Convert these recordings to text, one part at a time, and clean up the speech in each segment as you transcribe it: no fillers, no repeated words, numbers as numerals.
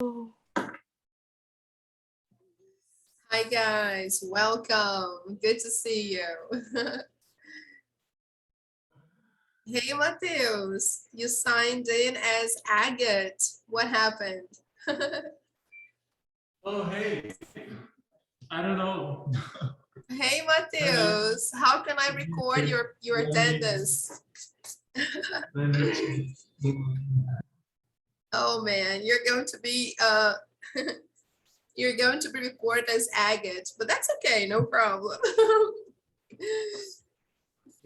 Hi guys, welcome. Good to see you. Hey Mateus, you signed in as Agate. What happened? Oh, hey, I don't know. Hey Let me, Mateus, how can I record your let me, attendance? let me check. Oh man, you're going to be you're going to be recorded as Agate, but that's okay, no problem.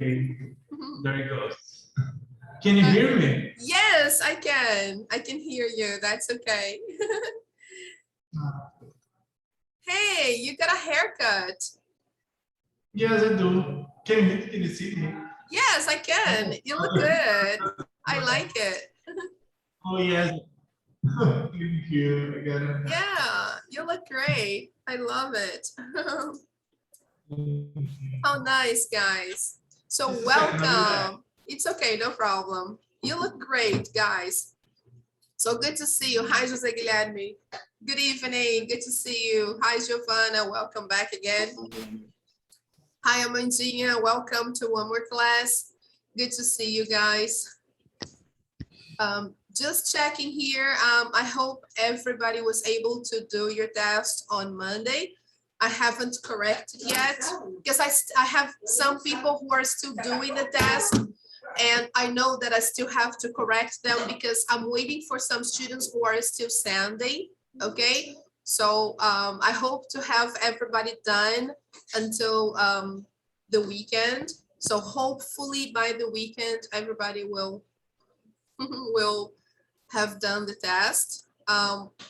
Okay, there it goes. Can you hear me? Yes, I can. I can hear you. That's okay. Hey, you got a haircut. Yes, I do. Can you see me? Yes, I can. You look good. I like it. Oh, yes. Thank you. I got it. Yeah, you look great. I love it. How nice, guys. So Just a second, I'll be back. welcome. It's okay, no problem. You look great, guys. So good to see you. Hi, Jose Guilherme. Good evening. Good to see you. Hi, Giovanna. Welcome back again. Hi, Amandinha. Welcome to one more class. Good to see you guys. Just checking here. I hope everybody was able to do your test on Monday. I haven't corrected yet because I have some people who are still doing the test, and I know that I still have to correct them because I'm waiting for some students who are still sending. Okay, so I hope to have everybody done until the weekend. So hopefully by the weekend everybody will will have done the test.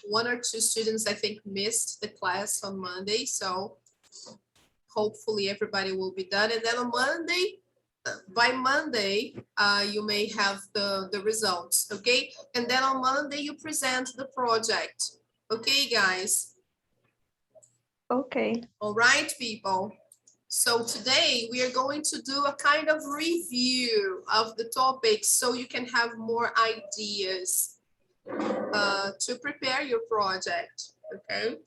One or two students, I think, missed the class on Monday. So hopefully everybody will be done. And then on Monday, by Monday, you may have the results, okay? And then on Monday, you present the project. Okay, guys? Okay. All right, people. So today we are going to do a kind of review of the topics so you can have more ideas to prepare your project, okay?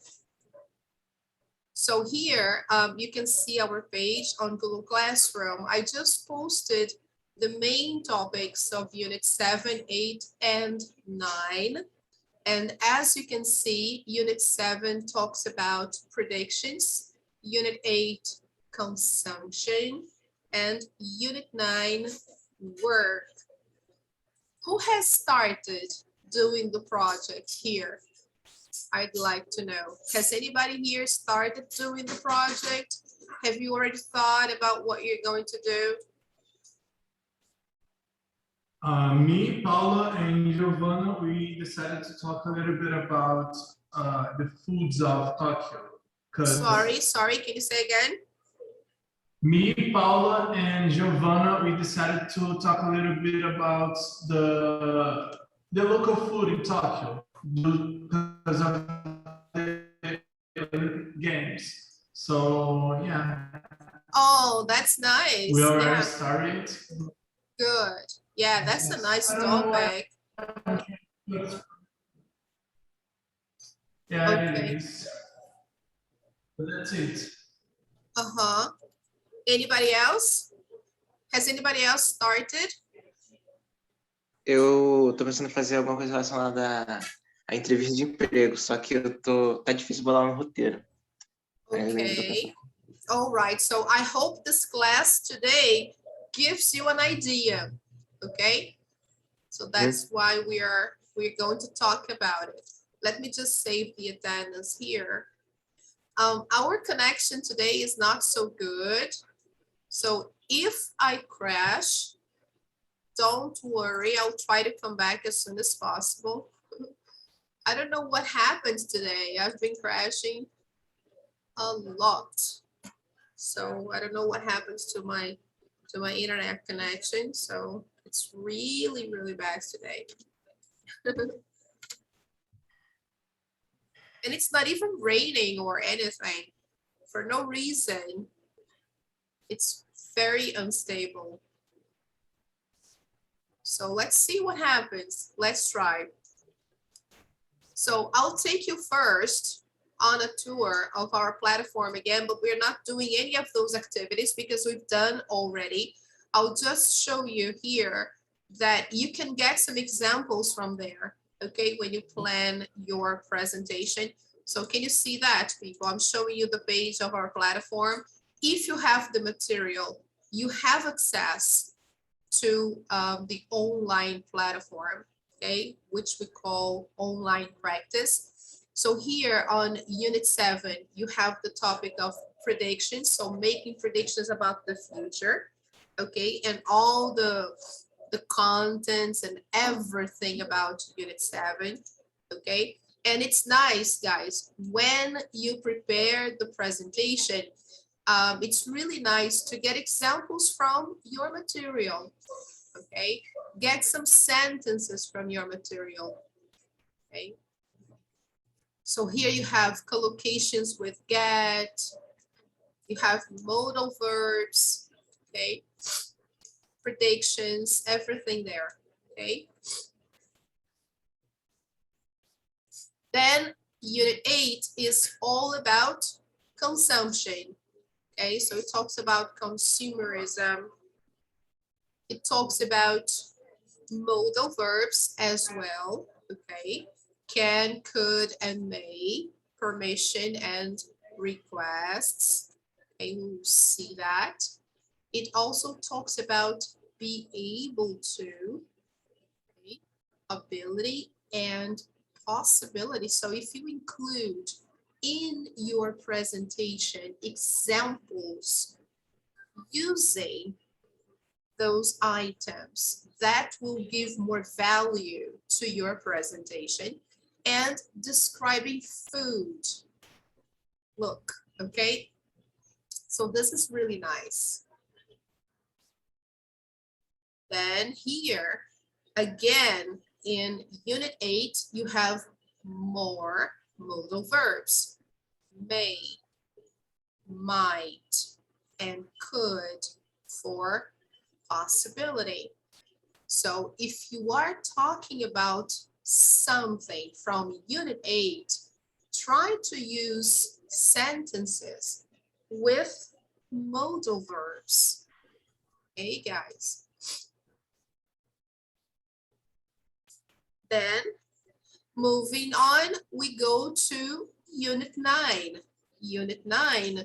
So here you can see our page on Google Classroom. I just posted the main topics of Unit 7, 8, and 9. And as you can see, Unit 7 talks about predictions, Unit 8, consumption, and Unit 9, work. Who has started doing the project here? I'd like to know. Has anybody here started doing the project? Have you already thought about what you're going to do? Me, Paula, and Giovanna, we decided to talk a little bit about the foods of Tokyo. Sorry, can you say again? Me, Paula, and Giovanna, we decided to talk a little bit about the local food in Tokyo because of the Olympic Games. So yeah. Oh, that's nice. We already Yeah. started. Good. Yeah, that's a nice topic. Yeah, Okay. it is. But that's it. Uh-huh. Anybody else? Has anybody else started? Eu tô pensando em fazer alguma coisa relacionada à entrevista de emprego, só que tá difícil bolar um roteiro. Okay. All right. So I hope this class today gives you an idea. Okay. So that's why we're going to talk about it. Let me just save the attendance here. Our connection today is not so good. So if I crash, don't worry, I'll try to come back as soon as possible. I don't know what happened today. I've been crashing a lot. So I don't know what happens to my internet connection. So it's really, really bad today. And it's not even raining or anything. For no reason. It's very unstable. So let's see what happens. Let's try. So I'll take you first on a tour of our platform again, but we're not doing any of those activities because we've done already. I'll just show you here that you can get some examples from there, okay, when you plan your presentation. So can you see that, people? I'm showing you the page of our platform. If you have the material, you have access to the online platform, okay, which we call online practice. So here on Unit 7, you have the topic of predictions, so making predictions about the future, okay, and all the contents and everything about Unit 7, okay? And it's nice, guys, when you prepare the presentation, it's really nice to get examples from your material, okay? Get some sentences from your material, okay? So here you have collocations with get, you have modal verbs, okay? Predictions, everything there, okay? Then Unit 8 is all about consumption, okay? So it talks about consumerism. It talks about modal verbs as well, okay? Can, could, and may, permission and requests, okay? We'll see that. It also talks about be able to, okay? Ability and possibility. So if you include in your presentation examples using those items, that will give more value to your presentation. And describing food. Look, okay? So this is really nice. Then here, again, in Unit 8, you have more modal verbs. May, might, and could for possibility. So if you are talking about something from Unit 8, try to use sentences with modal verbs. Okay, guys. Then moving on, we go to Unit 9. Unit 9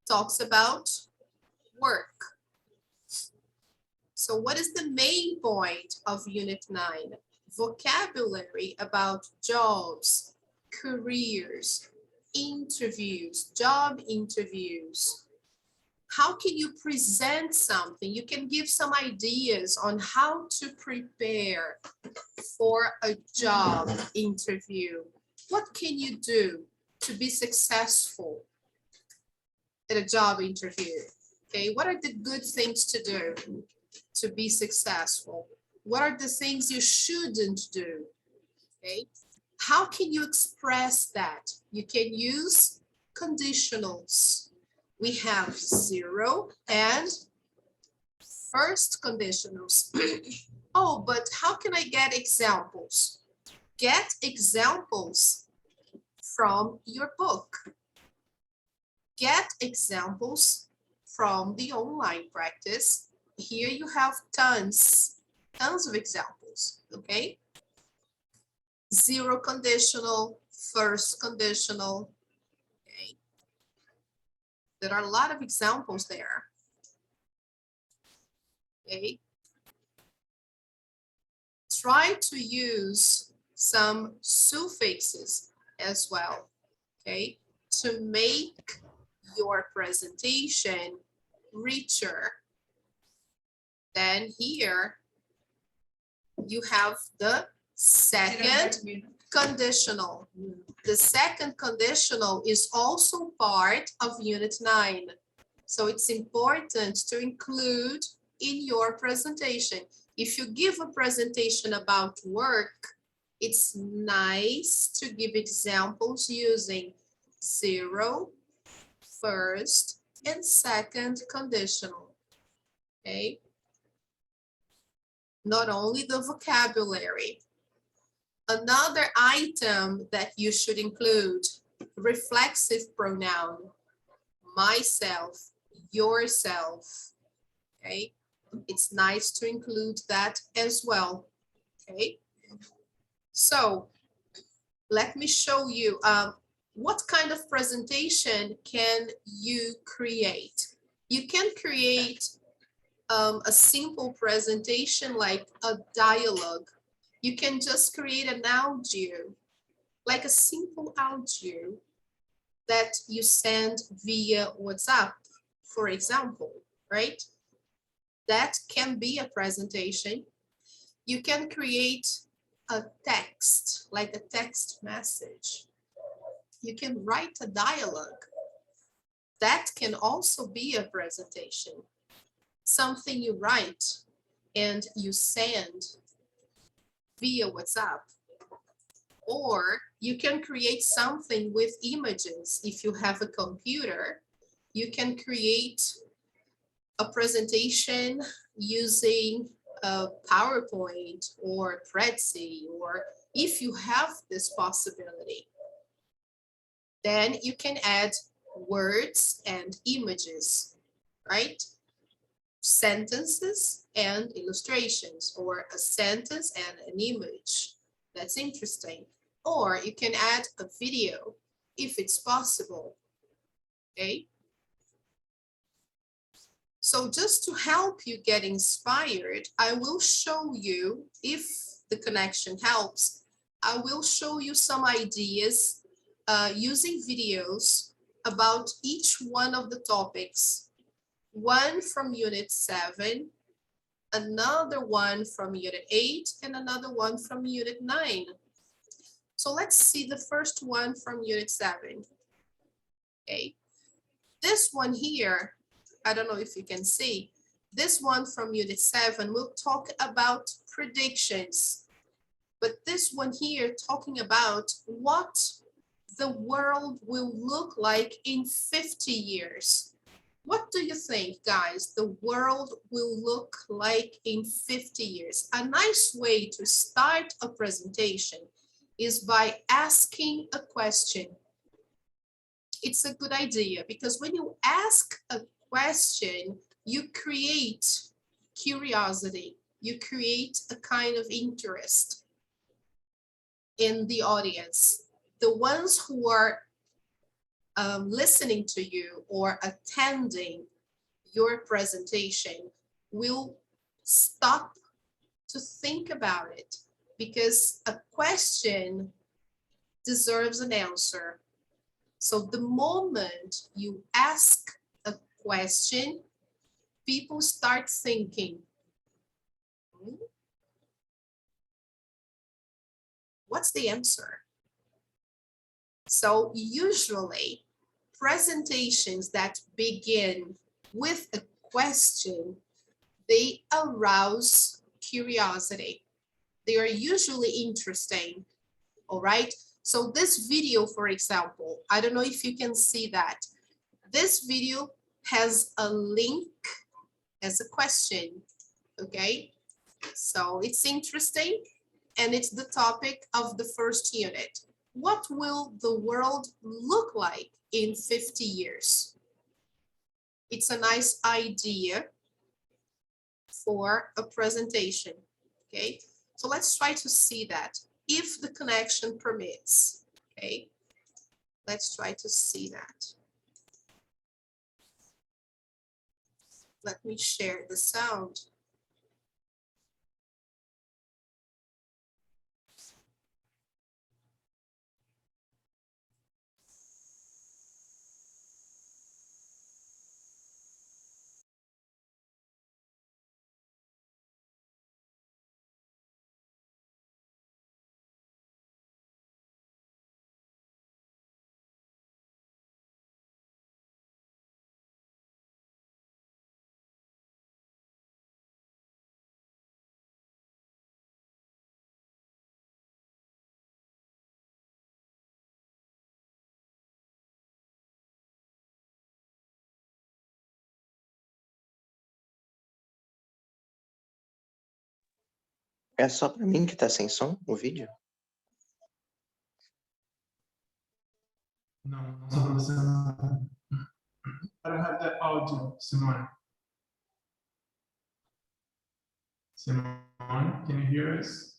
talks about work. So what is the main point of Unit 9? Vocabulary about jobs, careers, interviews, job interviews. How can you present something? You can give some ideas on how to prepare for a job interview. What can you do to be successful at a job interview? Okay, what are the good things to do to be successful? What are the things you shouldn't do? Okay, how can you express that? You can use conditionals. We have 0 and first conditionals. Oh, but how can I get examples? Get examples from your book. Get examples from the online practice. Here you have tons of examples, okay? 0 conditional, first conditional, okay? There are a lot of examples there, okay? Try to use some suffixes as well, okay? To make your presentation richer. Then here you have the second conditional. The second conditional is also part of Unit 9. So it's important to include in your presentation. If you give a presentation about work, it's nice to give examples using 0, first, and second conditional, okay? Not only the vocabulary. Another item that you should include, reflexive pronoun, myself, yourself, okay? It's nice to include that as well, okay? So let me show you what kind of presentation can you create. You can create a simple presentation like a dialogue. You can just create an audio, like a simple audio that you send via WhatsApp, for example, right? That can be a presentation. You can create a text, like a text message. You can write a dialogue. That can also be a presentation. Something you write and you send via WhatsApp. Or you can create something with images. If you have a computer, you can create a presentation using a PowerPoint or Prezi, or if you have this possibility, then you can add words and images, right? Sentences and illustrations, or a sentence and an image. That's interesting. Or you can add a video if it's possible, okay? So just to help you get inspired, I will show you, if the connection helps, I will show you some ideas using videos about each one of the topics. One from Unit 7, another one from Unit 8, and another one from Unit 9. So let's see the first one from Unit 7. Okay, this one here, I don't know if you can see, this one from Unit 7 will talk about predictions. But this one here talking about what the world will look like in 50 years. What do you think, guys, the world will look like in 50 years? A nice way to start a presentation is by asking a question. It's a good idea because when you ask a question, you create curiosity, you create a kind of interest in the audience. The ones who are listening to you or attending your presentation will stop to think about it, because a question deserves an answer. So the moment you ask a question, people start thinking, what's the answer? So usually presentations that begin with a question, they arouse curiosity. They are usually interesting, all right? So this video, for example, I don't know if you can see that. This video has a link as a question, okay? So it's interesting, and it's the topic of the first unit. What will the world look like in 50 years? It's a nice idea for a presentation, okay? So let's try to see that, if the connection permits, okay? Let's try to see that. Let me share the sound. É só para mim que tá sem som o vídeo? Não, não estou acontecendo nada. I don't have that audio, Simone. Simone, can you hear us?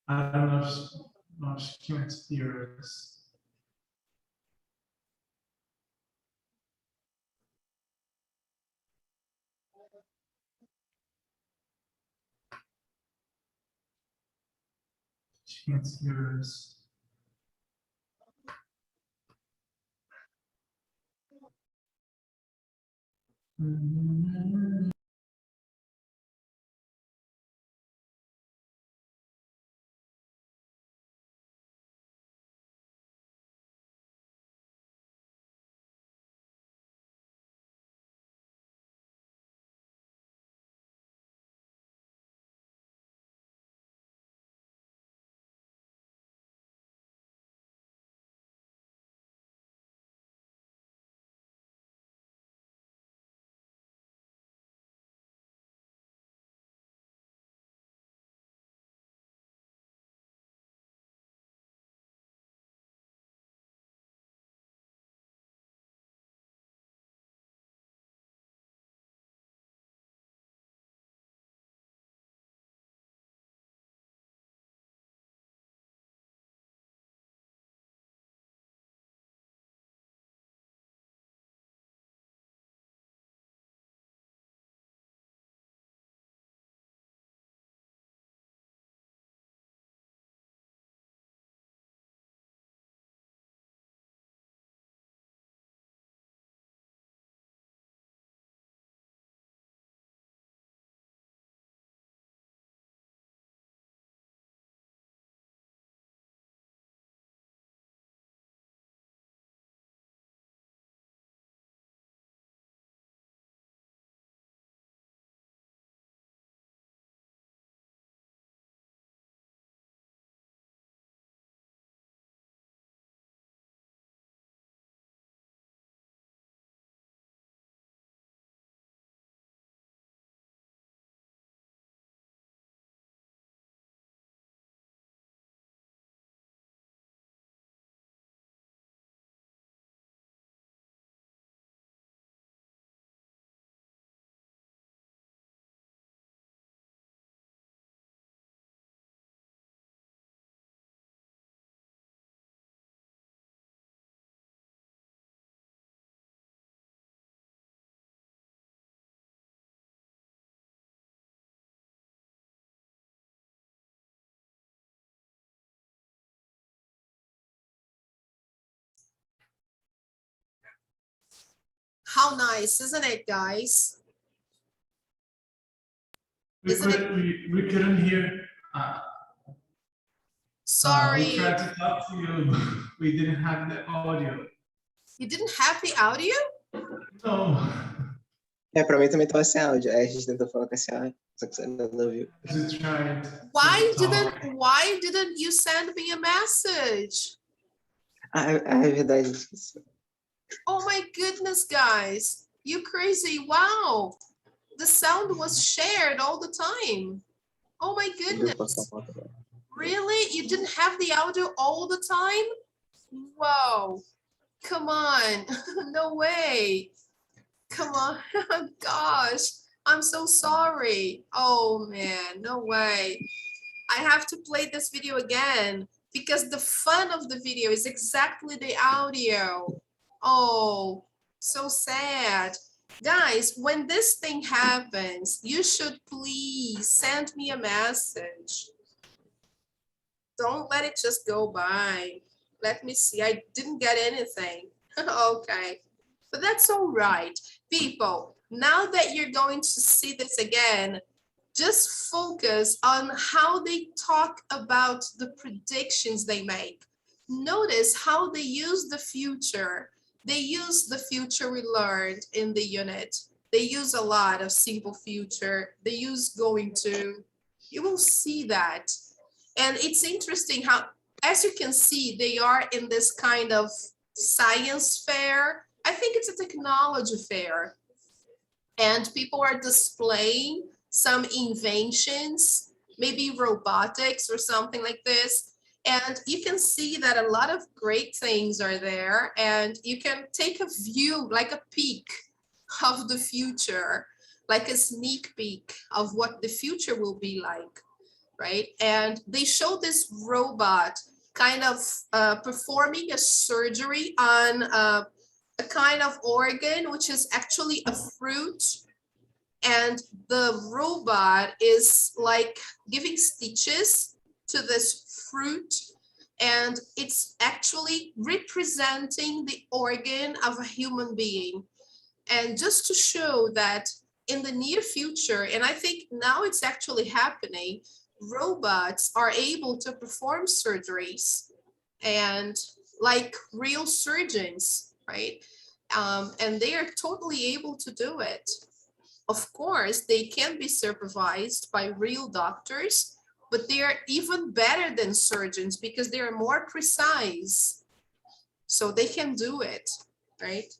I don't know if she, no, she can't hear us. She can't hear us. How nice, isn't it, guys? We Isn't it? we couldn't hear. We Sorry, tried to talk to you, but we didn't have the audio. you didn't have the audio? No. É, pra mim também tava sem áudio. Aí a gente tentou falar com esse áudio, só que você não ouviu. We tried. Why to talk. didn't you send me a message? Ah, é verdade, eu esqueci. Oh my goodness, guys. You crazy. Wow. The sound was shared all the time. Oh my goodness. Really? You didn't have the audio all the time? Whoa. Come on. No way. Come on. Gosh. I'm so sorry. Oh man, no way. I have to play this video again because the fun of the video is exactly the audio. Oh, so sad. Guys, when this thing happens, you should please send me a message. Don't let it just go by. Let me see. I didn't get anything. Okay, but that's all right. People, now that you're going to see this again, just focus on how they talk about the predictions they make. Notice how they use the future. They use the future we learned in the unit. They use a lot of simple future. They use going to. You will see that. And it's interesting how, as you can see, they are in this kind of science fair. I think it's a technology fair. And people are displaying some inventions, maybe robotics or something like this. And you can see that a lot of great things are there, and you can take a view, like a peek of the future, like a sneak peek of what the future will be like, right? And they show this robot kind of performing a surgery on a kind of organ, which is actually a fruit. And the robot is like giving stitches to this fruit, and it's actually representing the organ of a human being. And just to show that in the near future, and I think now it's actually happening, robots are able to perform surgeries and like real surgeons, right? And they are totally able to do it. Of course, they can be supervised by real doctors, but they are even better than surgeons because they are more precise. So they can do it, right?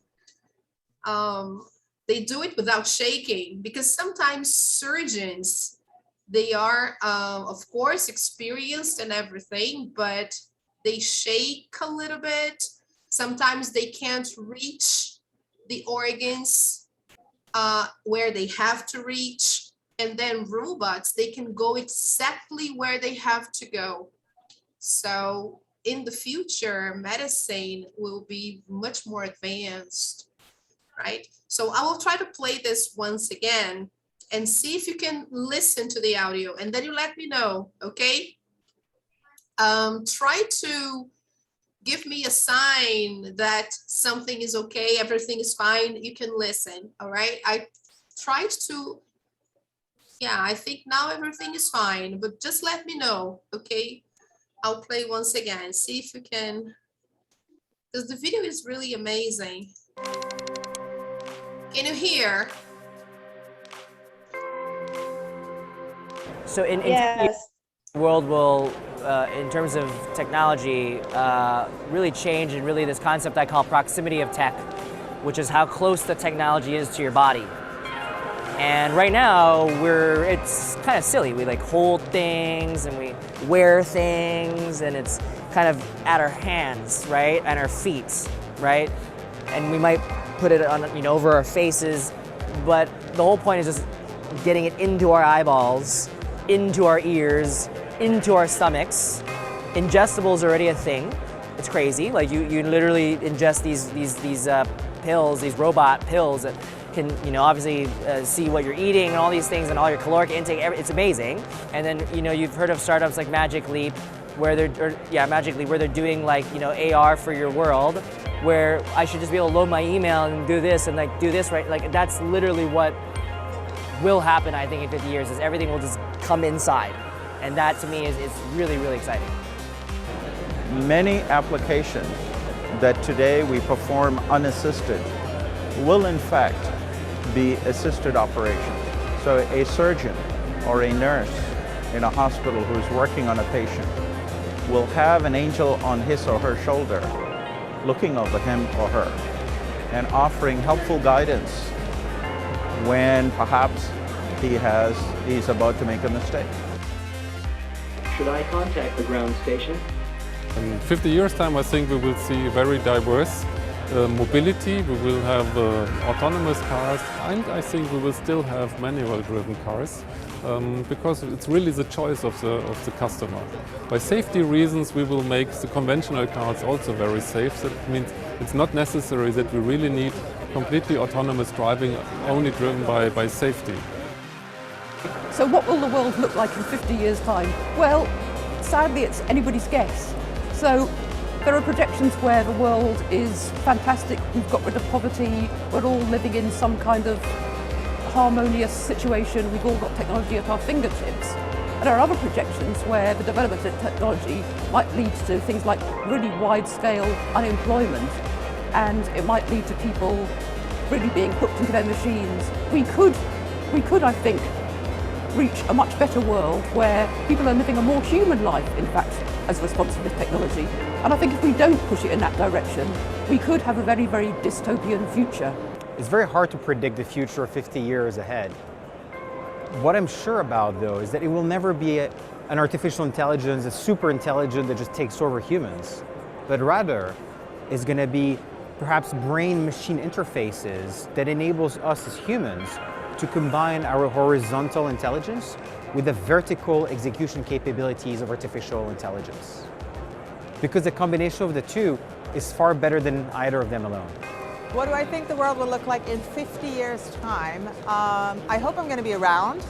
They do it without shaking, because sometimes surgeons, they are, of course, experienced and everything, but they shake a little bit. Sometimes they can't reach the organs where they have to reach. And then robots, they can go exactly where they have to go. So in the future, medicine will be much more advanced, right? So I will try to play this once again and see if you can listen to the audio, and then you let me know, okay? Try to give me a sign that something is okay, everything is fine, you can listen, all right? I tried to, yeah, I think now everything is fine, but just let me know, okay? I'll play once again, see if you can, because the video is really amazing. Can you hear? So in Yes. the world will, in terms of technology, really change, and really this concept I call proximity of tech, which is how close the technology is to your body. And right now, it's kind of silly. We like hold things and we wear things, and it's kind of at our hands, right? And our feet, right? And we might put it on, over our faces, but the whole point is just getting it into our eyeballs, into our ears, into our stomachs. Ingestibles are already a thing. It's crazy. Like you literally ingest these pills, these robot pills that can, obviously see what you're eating and all these things and all your caloric intake. It's amazing. And then, you've heard of startups like Magic Leap, where they're doing like, AR for your world, where I should just be able to load my email and do this and like do this, right? Like that's literally what will happen, I think, in 50 years, is everything will just come inside. And that to me is really, really exciting. Many applications that today we perform unassisted will in fact be assisted operations. So a surgeon or a nurse in a hospital who's working on a patient will have an angel on his or her shoulder looking over him or her and offering helpful guidance when perhaps he's about to make a mistake. Should I contact the ground station? In 50 years' time, I think we will see very diverse mobility. We will have autonomous cars, and I think we will still have manual-driven cars, because it's really the choice of the customer. By safety reasons, we will make the conventional cars also very safe. That means it's not necessary that we really need completely autonomous driving, only driven by safety. So what will the world look like in 50 years' time? Well, sadly, it's anybody's guess. So there are projections where the world is fantastic, we've got rid of poverty, we're all living in some kind of harmonious situation, we've all got technology at our fingertips. And there are other projections where the development of technology might lead to things like really wide-scale unemployment, and it might lead to people really being hooked into their machines. We could, I think, reach a much better world where people are living a more human life, in fact, as a response to this technology. And I think if we don't push it in that direction, we could have a very, very dystopian future. It's very hard to predict the future 50 years ahead. What I'm sure about, though, is that it will never be an artificial intelligence, a super intelligence that just takes over humans, but rather is going to be perhaps brain-machine interfaces that enables us as humans to combine our horizontal intelligence with the vertical execution capabilities of artificial intelligence. Because the combination of the two is far better than either of them alone. What do I think the world will look like in 50 years' time? I hope I'm going to be around.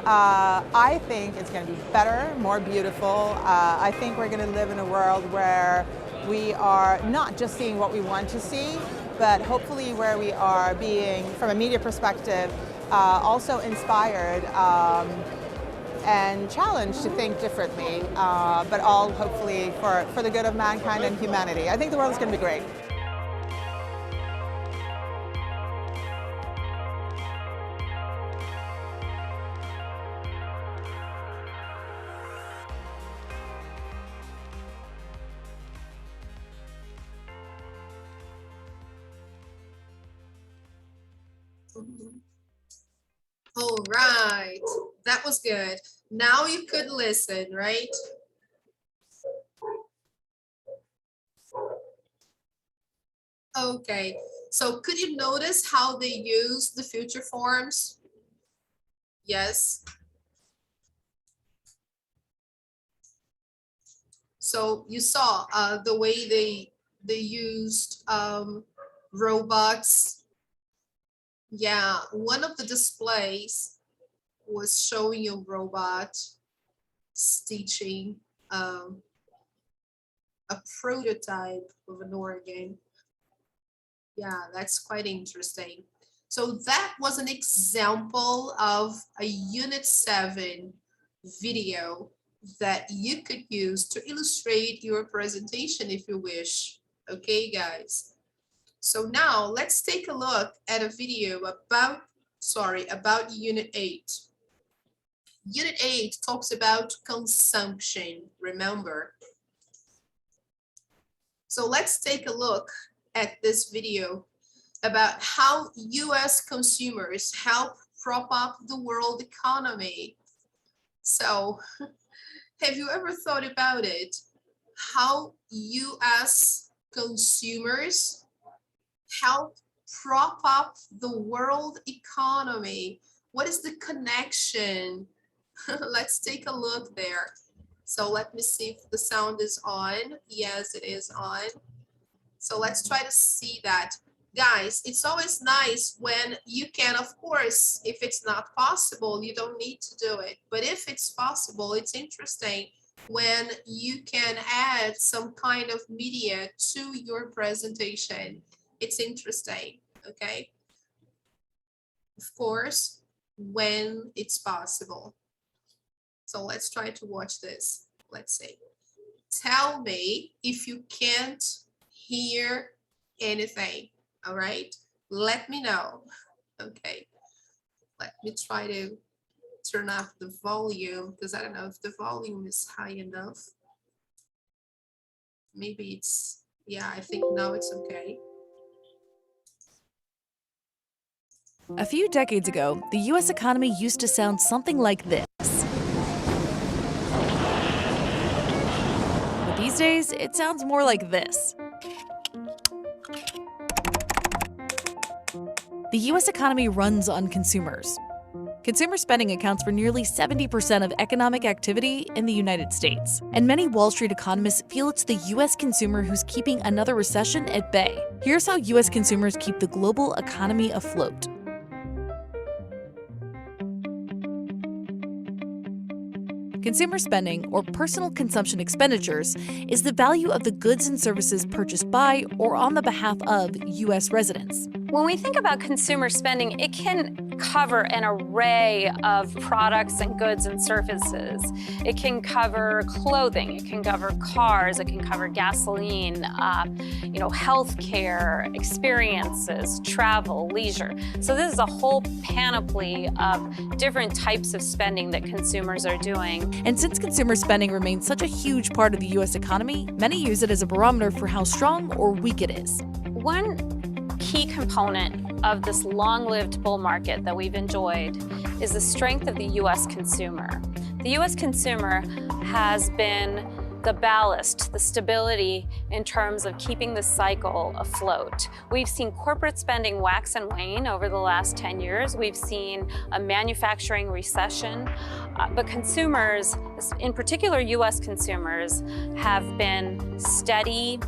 I think it's going to be better, more beautiful. I think we're going to live in a world where we are not just seeing what we want to see, but hopefully where we are being, from a media perspective, also inspired and challenged to think differently, but all hopefully for the good of mankind and humanity. I think the world is going to be great. All right, that was good. Now you could listen, right? Okay, so could you notice how they use the future forms? Yes. So you saw the way they used robots. Yeah, one of the displays was showing a robot stitching a prototype of an organ. Yeah, that's quite interesting. So that was an example of a Unit 7 video that you could use to illustrate your presentation if you wish. Okay, guys. So now let's take a look at a video about Unit 8. Unit 8 talks about consumption, remember. So let's take a look at this video about how US consumers help prop up the world economy. So have you ever thought about it? How US consumers help prop up the world economy? What is the connection? Let's take a look there. So let me see if the sound is on. Yes, it is on. So let's try to see that. Guys, it's always nice when you can, of course, if it's not possible, you don't need to do it. But if it's possible, it's interesting when you can add some kind of media to your presentation. It's interesting, okay? Of course, when it's possible. So let's try to watch this. Let's see. Tell me if you can't hear anything, all right? Let me know, okay? Let me try to turn off the volume because I don't know if the volume is high enough. Maybe it's, yeah, I think now it's okay. A few decades ago, the U.S. economy used to sound something like this. But these days, it sounds more like this. The U.S. economy runs on consumers. Consumer spending accounts for nearly 70% of economic activity in the United States. And many Wall Street economists feel it's the U.S. consumer who's keeping another recession at bay. Here's how U.S. consumers keep the global economy afloat. Consumer spending, or personal consumption expenditures, is the value of the goods and services purchased by or on the behalf of U.S. residents. When we think about consumer spending, it can cover an array of products and goods and services. It can cover clothing, it can cover cars, it can cover gasoline, healthcare, experiences, travel, leisure. So this is a whole panoply of different types of spending that consumers are doing. And since consumer spending remains such a huge part of the U.S. economy, many use it as a barometer for how strong or weak it is. One key component of this long-lived bull market that we've enjoyed is the strength of the U.S. consumer. The U.S. consumer has been the ballast, the stability in terms of keeping the cycle afloat. We've seen corporate spending wax and wane over the last 10 years. We've seen a manufacturing recession, but consumers, in particular US consumers, have been steady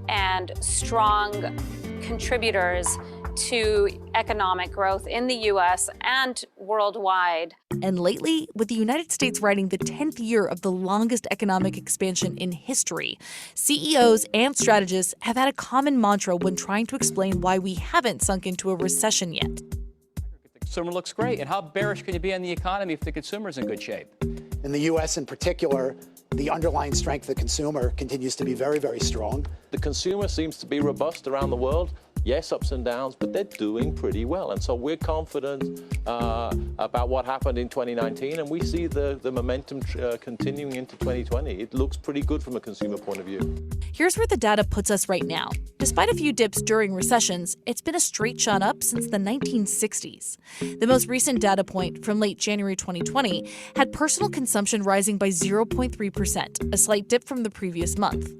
and strong contributors to economic growth in the US and worldwide. And lately, with the United States riding the 10th year of the longest economic expansion in history, CEOs and strategists have had a common mantra when trying to explain why we haven't sunk into a recession yet. The consumer looks great. And how bearish can you be on the economy if the consumer is in good shape? In the U.S. in particular, the underlying strength of the consumer continues to be very, very strong. The consumer seems to be robust around the world. Yes, ups and downs, but they're doing pretty well. And so we're confident about what happened in 2019, and we see the momentum continuing into 2020. It looks pretty good from a consumer point of view. Here's where the data puts us right now. Despite a few dips during recessions, it's been a straight shot up since the 1960s. The most recent data point from late January 2020 had personal consumption rising by 0.3%, a slight dip from the previous month.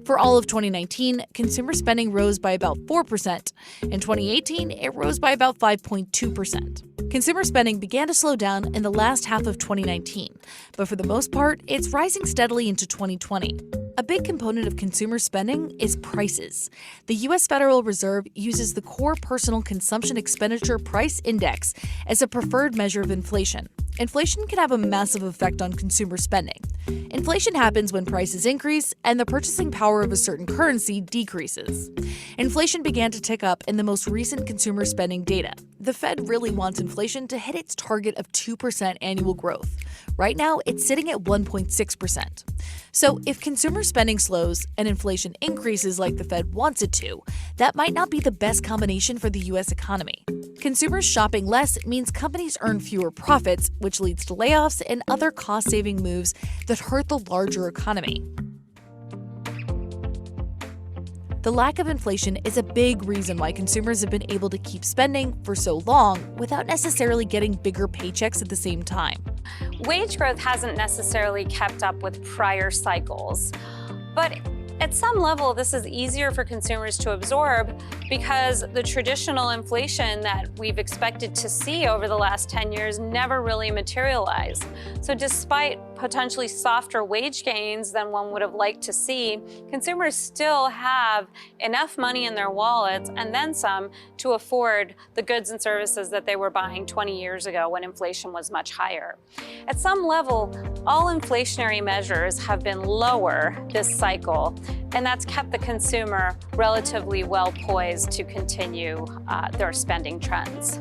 For all of 2019, consumer spending rose by about 4%. In 2018, it rose by about 5.2%. Consumer spending began to slow down in the last half of 2019, but for the most part, it's rising steadily into 2020. A big component of consumer spending is prices. The U.S. Federal Reserve uses the Core Personal Consumption Expenditure Price Index as a preferred measure of inflation. Inflation can have a massive effect on consumer spending. Inflation happens when prices increase and the purchasing power of a certain currency decreases. Inflation began to tick up in the most recent consumer spending data. The Fed really wants inflation to hit its target of 2% annual growth. Right now, it's sitting at 1.6%. So if consumer spending slows and inflation increases like the Fed wants it to, that might not be the best combination for the U.S. economy. Consumers shopping less means companies earn fewer profits, which leads to layoffs and other cost-saving moves that hurt the larger economy. The lack of inflation is a big reason why consumers have been able to keep spending for so long without necessarily getting bigger paychecks at the same time. Wage growth hasn't necessarily kept up with prior cycles, but at some level, this is easier for consumers to absorb because the traditional inflation that we've expected to see over the last 10 years never really materialized. So despite potentially softer wage gains than one would have liked to see, consumers still have enough money in their wallets and then some to afford the goods and services that they were buying 20 years ago when inflation was much higher. At some level, all inflationary measures have been lower this cycle, and that's kept the consumer relatively well poised to continue their spending trends.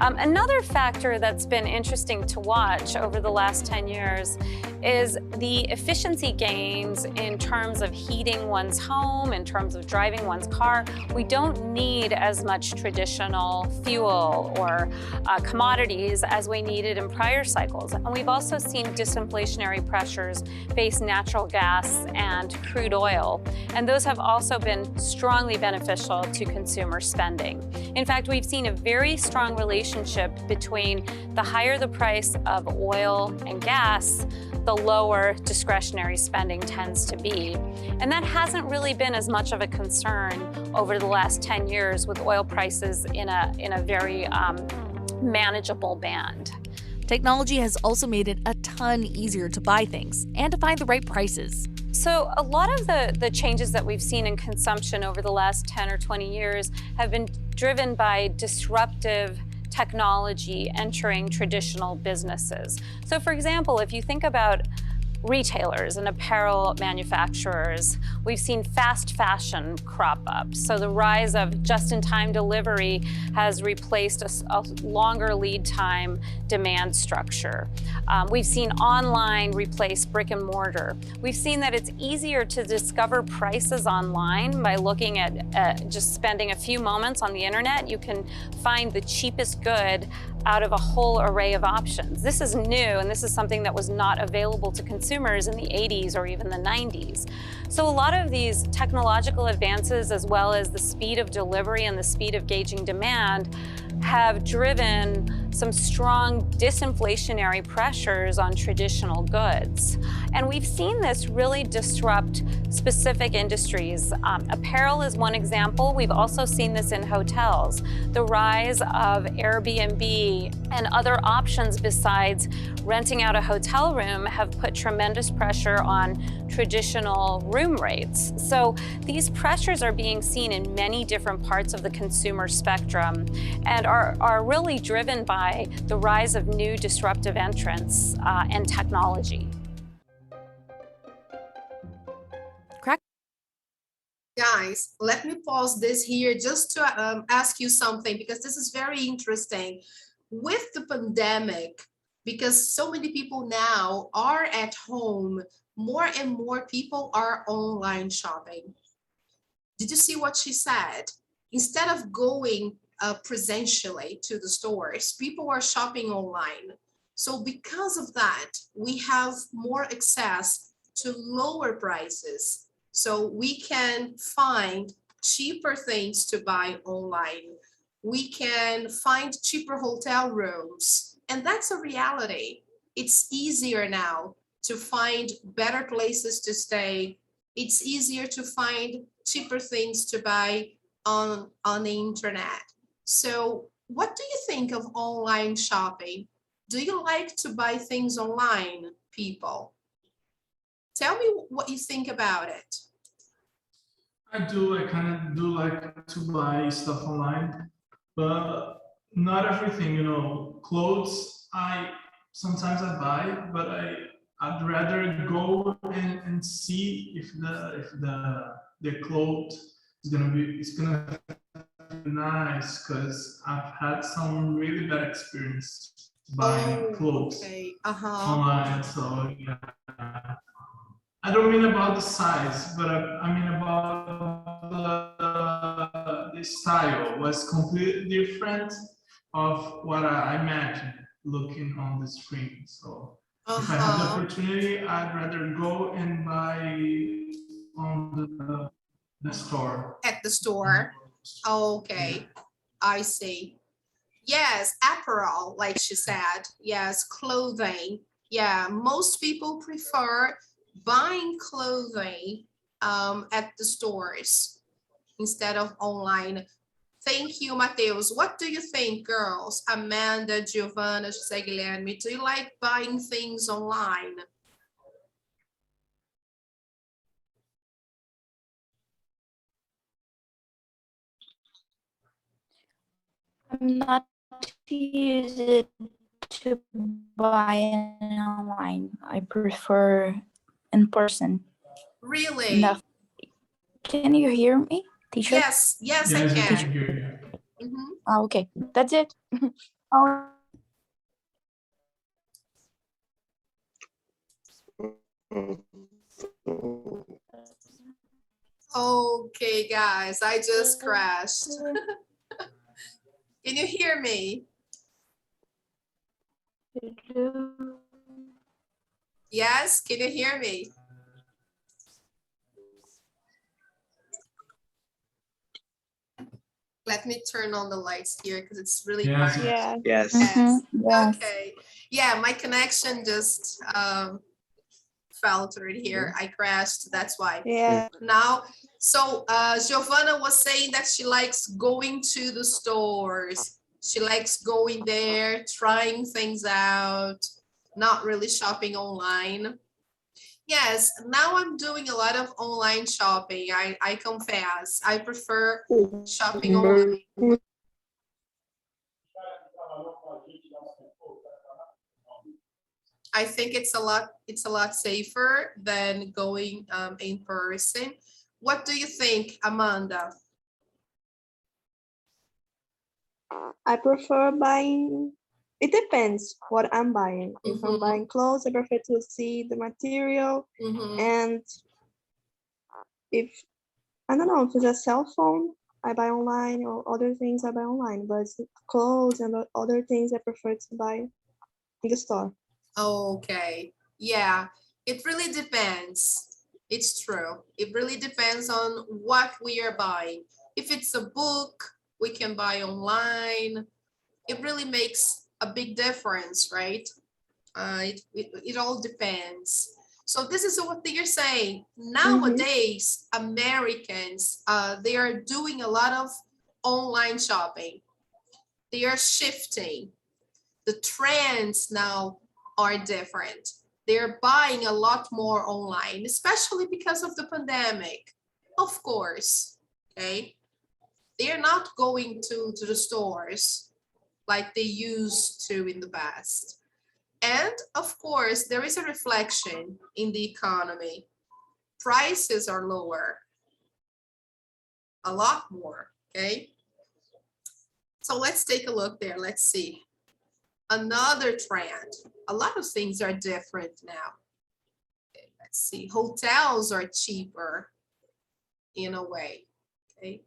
Another factor that's been interesting to watch over the last 10 years is the efficiency gains in terms of heating one's home, in terms of driving one's car. We don't need as much traditional fuel or commodities as we needed in prior cycles. And we've also seen disinflationary pressures face natural gas and crude oil. And those have also been strongly beneficial to consumer spending. In fact, we've seen a very strong relationship between the higher the price of oil and gas, the lower discretionary spending tends to be. And that hasn't really been as much of a concern over the last 10 years with oil prices in a very manageable band. Technology has also made it a ton easier to buy things and to find the right prices. So a lot of the changes that we've seen in consumption over the last 10 or 20 years have been driven by disruptive technology entering traditional businesses. So for example, if you think about retailers and apparel manufacturers, we've seen fast fashion crop up. So the rise of just-in-time delivery has replaced a longer lead time demand structure. We've seen online replace brick and mortar. We've seen that it's easier to discover prices online by looking at just spending a few moments on the internet. You can find the cheapest good out of a whole array of options. This is new, and this is something that was not available to consumers in the 80s or even the 90s. So a lot of these technological advances, as well as the speed of delivery and the speed of gauging demand, have driven some strong disinflationary pressures on traditional goods. And we've seen this really disrupt specific industries. Apparel is one example. We've also seen this in hotels. The rise of Airbnb and other options besides renting out a hotel room have put tremendous pressure on traditional room rates. So these pressures are being seen in many different parts of the consumer spectrum and are really driven by the rise of new disruptive entrants and technology. Guys, let me pause this here just to ask you something, because this is very interesting. With the pandemic, because so many people now are at home, more and more people are online shopping. Did you see what she said? Instead of going presentially to the stores, people are shopping online. So because of that, we have more access to lower prices. So we can find cheaper things to buy online. We can find cheaper hotel rooms. And that's a reality. It's easier now to find better places to stay. It's easier to find cheaper things to buy on the internet. So what do you think of online shopping? Do you like to buy things online, people? Tell me what you think about it. I kind of do like to buy stuff online, but not everything, you know. Clothes, sometimes I buy, but I'd rather go and see if the clothes is gonna be nice, because I've had some really bad experience buying clothes online. So yeah. I don't mean about the size, but I mean about the style was completely different of what I imagined looking on the screen. So if I have the opportunity, I'd rather go and buy on the store. At the store. Okay, I see. Yes, apparel, like she said. Yes, clothing. Yeah, most people prefer buying clothing at the stores instead of online. Thank you, Mateus. What do you think, girls? Amanda, Giovanna, José Guilherme, do you like buying things online? I'm not used to buy online. I prefer in person. Really? No. Can you hear me, teacher? Yes, yes, I can. Hear you. Oh, okay, that's it. Oh. Okay, guys, I just crashed. Can you hear me? Yes, can you hear me? Let me turn on the lights here because it's really Yes. bright. Yeah. Yes. Yes. Okay. Yeah, my connection just faltered here. I crashed, that's why. Yeah. Now, so Giovanna was saying that she likes going to the stores. She likes going there, trying things out, not really shopping online. Yes, now I'm doing a lot of online shopping. I confess, I prefer shopping online. I think it's a lot safer than going in person. What do you think, Amanda? I prefer buying, it depends what I'm buying. If I'm buying clothes, I prefer to see the material. And if, I don't know, if it's a cell phone, I buy online, or other things I buy online, but clothes and other things I prefer to buy in the store. Okay, yeah, it really depends. It's true. It really depends on what we are buying. If it's a book, we can buy online. It really makes a big difference, right? It all depends. So this is what they are saying. Nowadays, Americans, they are doing a lot of online shopping. They are shifting. The trends now are different. They're buying a lot more online, especially because of the pandemic. Of course, okay? They're not going to the stores like they used to in the past. And of course, there is a reflection in the economy. Prices are lower, a lot more, okay? So let's take a look there. Let's see. Another trend. A lot of things are different now. Okay, let's see. Hotels are cheaper in a way, okay?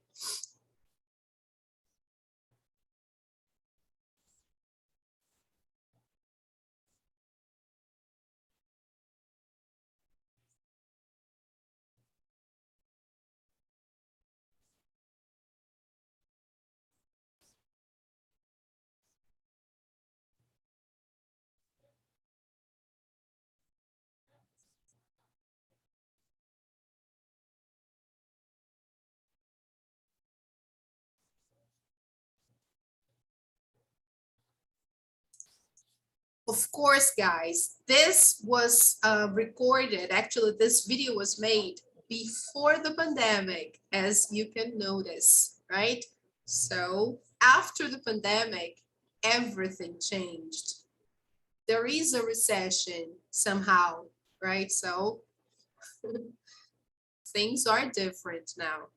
Of course, guys, this was recorded. Actually, this video was made before the pandemic, as you can notice, right? So after the pandemic, everything changed. There is a recession somehow, right? So things are different now.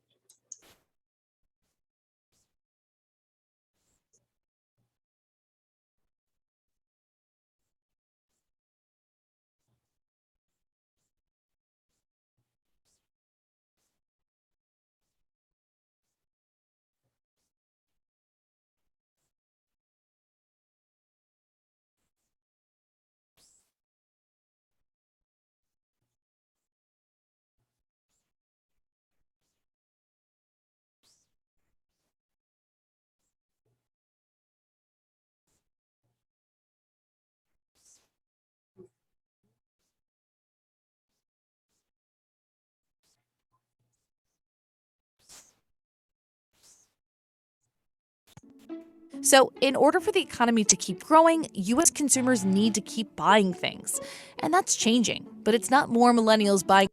So, in order for the economy to keep growing, US consumers need to keep buying things. And that's changing, but it's not more millennials buying.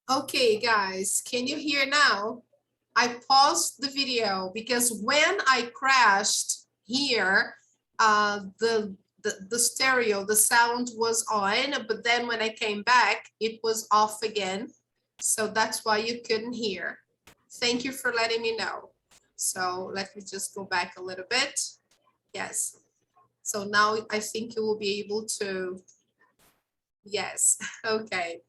Okay, guys, can you hear now? I paused the video because when I crashed here, the stereo, the sound was on, but then when I came back, it was off again. So that's why you couldn't hear. Thank you for letting me know. So let me just go back a little bit. Yes. So now I think you will be able to, yes, okay.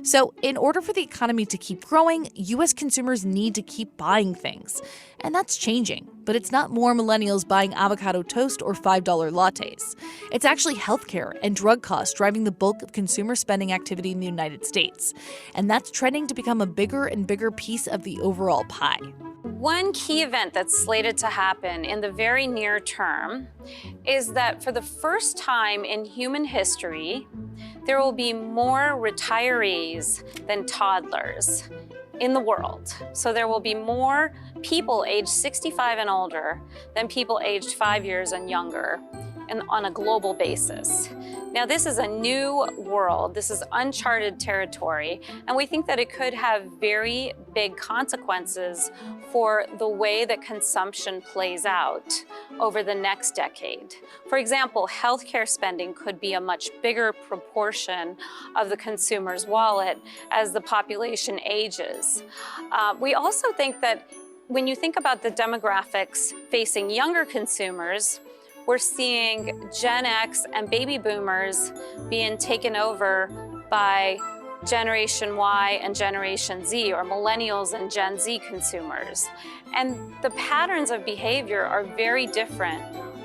So, in order for the economy to keep growing, US consumers need to keep buying things. And that's changing, but it's not more millennials buying avocado toast or $5 lattes. It's actually healthcare and drug costs driving the bulk of consumer spending activity in the United States. And that's trending to become a bigger and bigger piece of the overall pie. One key event that's slated to happen in the very near term is that for the first time in human history, there will be more retirees than toddlers in the world. So there will be more people aged 65 and older than people aged 5 years and younger on a global basis. Now, this is a new world. This is uncharted territory, and we think that it could have very big consequences for the way that consumption plays out over the next decade. For example, healthcare spending could be a much bigger proportion of the consumer's wallet as the population ages. We also think that when you think about the demographics facing younger consumers, we're seeing Gen X and baby boomers being taken over by Generation Y and Generation Z, or millennials and Gen Z consumers. And the patterns of behavior are very different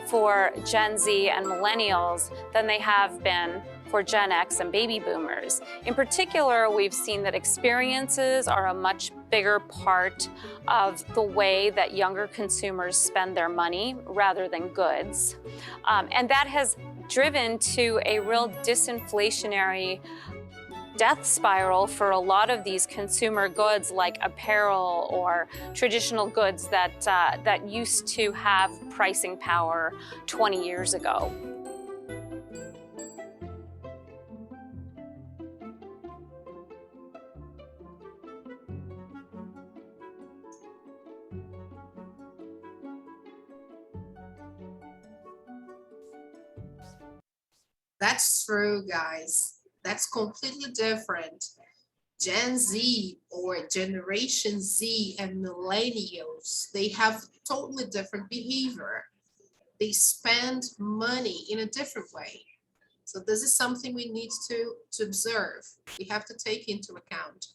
for Gen Z and millennials than they have been for Gen X and baby boomers. In particular, we've seen that experiences are a much bigger part of the way that younger consumers spend their money rather than goods. And that has driven to a real disinflationary death spiral for a lot of these consumer goods like apparel or traditional goods that used to have pricing power 20 years ago. That's true, guys. That's completely different. Gen Z or Generation Z and millennials, they have totally different behavior. They spend money in a different way. So this is something we need to observe. We have to take into account.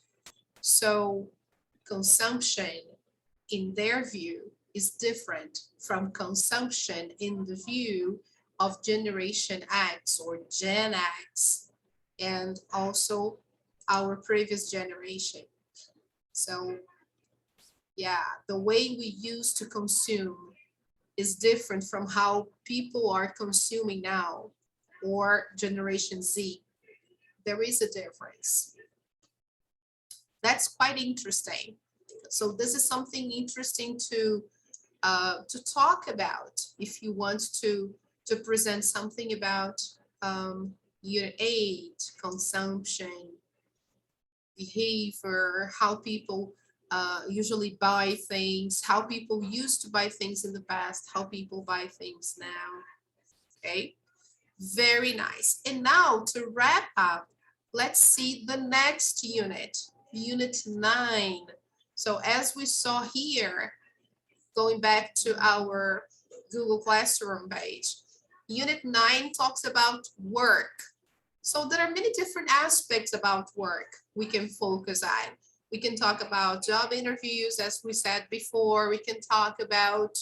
So consumption, in their view, is different from consumption in the view of Generation X or Gen X, and also our previous generation. So yeah, the way we used to consume is different from how people are consuming now, or Generation Z. There is a difference. That's quite interesting. So this is something interesting to talk about if you want to present something about Unit 8, consumption, behavior, how people usually buy things, how people used to buy things in the past, how people buy things now. Okay, very nice. And now to wrap up, let's see the next unit, Unit 9. So as we saw here, going back to our Google Classroom page, Unit 9 talks about work. So there are many different aspects about work we can focus on. We can talk about job interviews, as we said before. We can talk about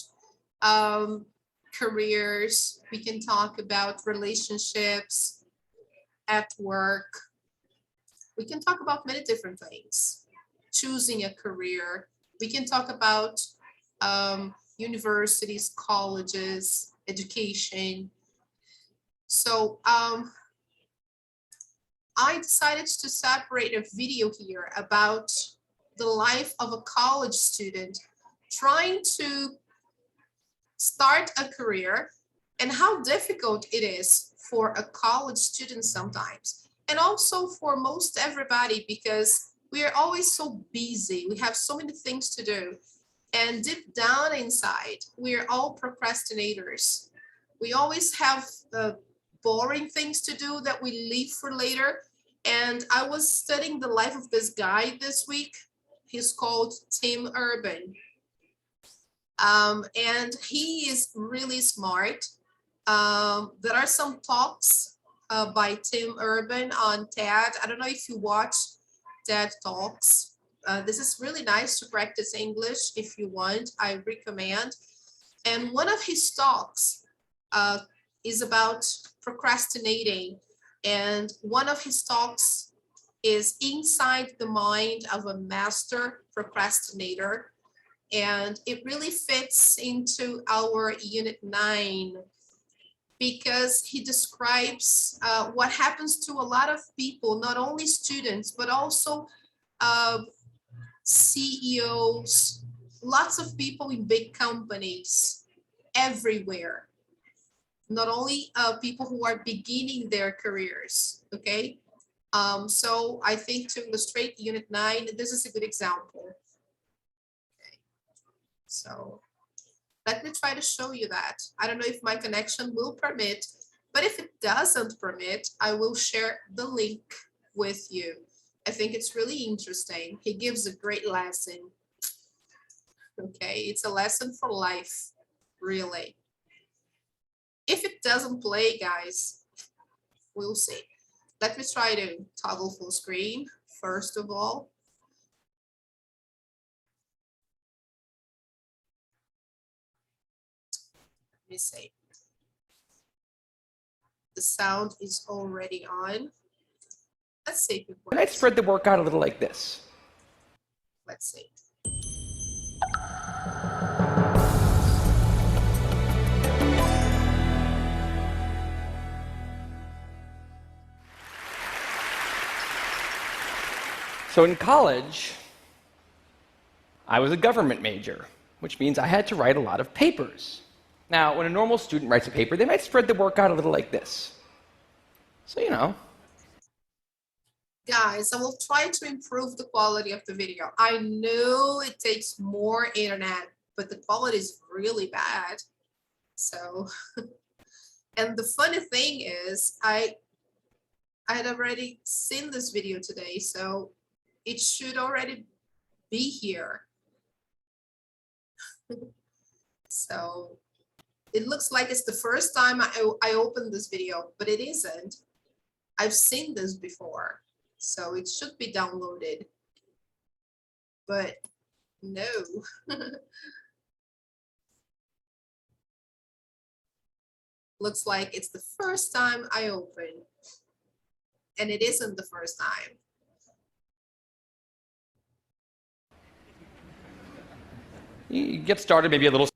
careers. We can talk about relationships at work. We can talk about many different things. Choosing a career. We can talk about universities, colleges, education. So I decided to separate a video here about the life of a college student trying to start a career and how difficult it is for a college student sometimes, and also for most everybody, because we are always so busy. We have so many things to do. And deep down inside, we are all procrastinators. We always have boring things to do that we leave for later. And I was studying the life of this guy this week. He's called Tim Urban. And he is really smart. There are some talks by Tim Urban on TED. I don't know if you watch TED Talks. This is really nice to practice English if you want, I recommend. And one of his talks is about procrastinating. And one of his talks is Inside the Mind of a Master Procrastinator. And it really fits into our Unit 9 because he describes what happens to a lot of people, not only students, but also CEOs, lots of people in big companies everywhere, not only people who are beginning their careers, okay? So I think to illustrate Unit 9, this is a good example. Okay. So let me try to show you that. I don't know if my connection will permit, but if it doesn't permit, I will share the link with you. I think it's really interesting. He gives a great lesson. Okay, it's a lesson for life, really. If it doesn't play, guys, we'll see. Let me try to toggle full screen first of all. Let me see. The sound is already on. Let's see if it works. And I'd spread the work out a little like this. Let's see. So in college, I was a government major, which means I had to write a lot of papers. Now, when a normal student writes a paper, they might spread the work out a little like this. So, you know. Guys, I will try to improve the quality of the video. I know it takes more internet, but the quality is really bad. So, and the funny thing is, I had already seen this video today, so it should already be here. So it looks like it's the first time I opened this video, but it isn't. I've seen this before, so it should be downloaded, but no. Looks like it's the first time I open, and it isn't the first time. You get started maybe a little.